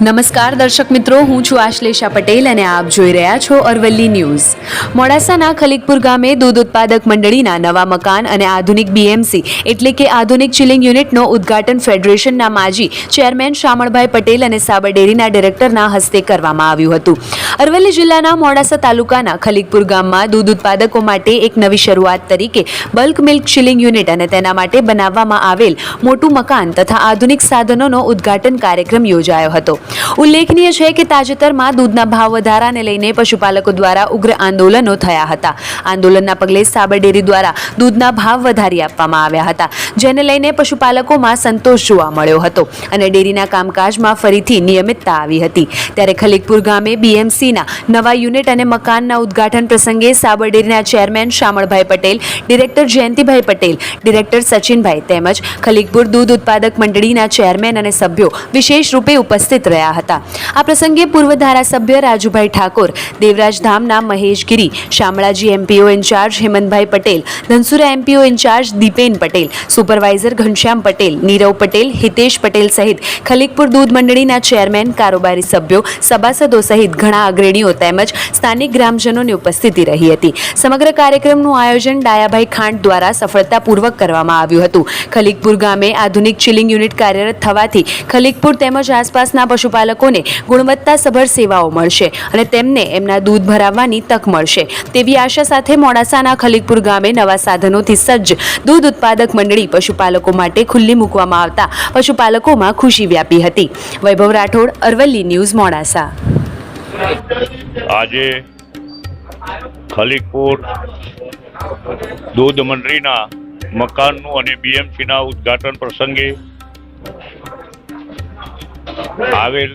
નમસ્કાર દર્શક મિત્રો, હું છું આશ્લેષા પટેલ અને આપ જોઈ રહ્યા છો અરવલ્લી ન્યૂઝ. મોડાસાના ખલીકપુર ગામે દૂધ ઉત્પાદક મંડળીના નવા મકાન અને આધુનિક બીએમસી એટલે કે આધુનિક ચિલિંગ યુનિટનો ઉદ્ઘાટન ફેડરેશનના માજી ચેરમેન શામળભાઈ પટેલ અને સાબર ડેરીના ડિરેક્ટરના હસ્તે કરવામાં આવ્યું હતું. અરવલ્લી જિલ્લાના મોડાસા તાલુકાના ખલીકપુર ગામમાં દૂધ ઉત્પાદકો માટે એક નવી શરૂઆત તરીકે બલ્ક મિલ્ક ચિલિંગ યુનિટ અને તેના માટે બનાવવામાં આવેલ મોટું મકાન તથા આધુનિક સાધનોનો ઉદ્ઘાટન કાર્યક્રમ યોજાયો હતો. ઉલ્લેખનીય છે કે તાજેતરમાં દૂધના ભાવ વધારાને લઈને પશુપાલકો દ્વારા ઉગ્ર આંદોલનો થયા હતા. આંદોલનના પગલે સાબર ડેરી દ્વારા દૂધના ભાવ વધારી આપવામાં આવ્યા હતા, જેને લઈને પશુપાલકોમાં સંતોષ જોવા મળ્યો હતો અને ડેરીના કામકાજમાં ફરીથી નિયમિતતા આવી હતી. ત્યારે ખલીકપુર ગામે બીએમસીના નવા યુનિટ અને મકાનના ઉદ્ઘાટન પ્રસંગે સાબર ડેરીના chairman Shamalbhai Patel, director Jayantibhai Patel, director Sachinbhai તેમજ ખલીકપુર દૂધ ઉત્પાદક મંડળીના ચેરમેન અને સભ્યો વિશેષ રૂપે ઉપસ્થિત રહ્યા હતા. આ પ્રસંગે પૂર્વ ધારાસભ્ય રાજુભાઈ ઠાકોર, દેવરાજ ધામના મહેશ ગીરી, શામળાજી એમપીઓ ઇન્ચાર્જ હેમંતભાઈ Patel, Dhansura MPO in charge Dipen Patel, supervisor Ghanshyam Patel, Nirav Patel, Hitesh Patel સહિત ખલીકપુર દૂધ મંડળીના ચેરમેન, કારોબારી સભ્યો, સભાસદો સહિત ઘણા અગ્રણીઓ તેમજ સ્થાનિક ગ્રામજનોની ઉપસ્થિતિ રહી હતી. સમગ્ર કાર્યક્રમનું આયોજન ડાયાભાઈ ખાંટ દ્વારા સફળતાપૂર્વક કરવામાં આવ્યું હતું. ખલીકપુર ગામે આધુનિક ચિલિંગ યુનિટ કાર્યરત થવાથી ખલીકપુર તેમજ આસપાસના પશુપાલકોને ગુણવત્તાસભર સેવાઓ મળશે અને તેમને એમના દૂધ ભરાવવાની તક મળશે તેવી આશા સાથે મોડાસાના ખલીકપુર ગામે નવા સાધનોથી સજ્જ દૂધ ઉત્પાદક મંડળી પશુપાલકો માટે ખુલ્લી મૂકવામાં આવતા પશુપાલકોમાં ખુશી વ્યાપી હતી. વૈભવ રાઠોડ, અરવલ્લી ન્યૂઝ, મોડાસા. આજે ખલીકપુર દૂધ મંડળીના મકાનનું અને બીએમસીના ઉદ્ઘાટન પ્રસંગે આવેલ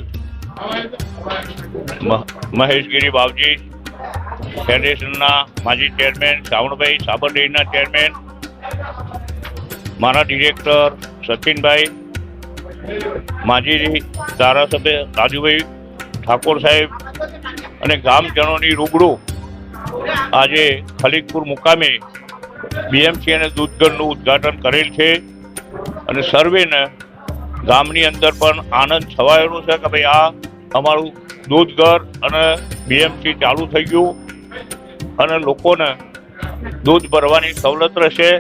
મહેશગીરી બાવજી ફેડરેશનના માજી ચેરમેન, શામળભાઈ સાબર ડેરીના ચેરમેન, મારા ડિરેક્ટર સચિનભાઈ, માજી ધારાસભ્ય રાજુભાઈ ઠાકોર સાહેબ અને ગામજનોની રૂબરૂ આજે ખલીકપુર મુકામે બીએમસી અને દૂધઘરનું ઉદ્ઘાટન કરેલ છે અને સર્વેને ગામની અંદર પણ આનંદ છવાયેલો છે કે ભાઈ આ અમારું દૂધઘર અને બીએમસી ચાલુ થઈ ગયું અને લોકોને દૂધ ભરવાની સવલત રહેશે.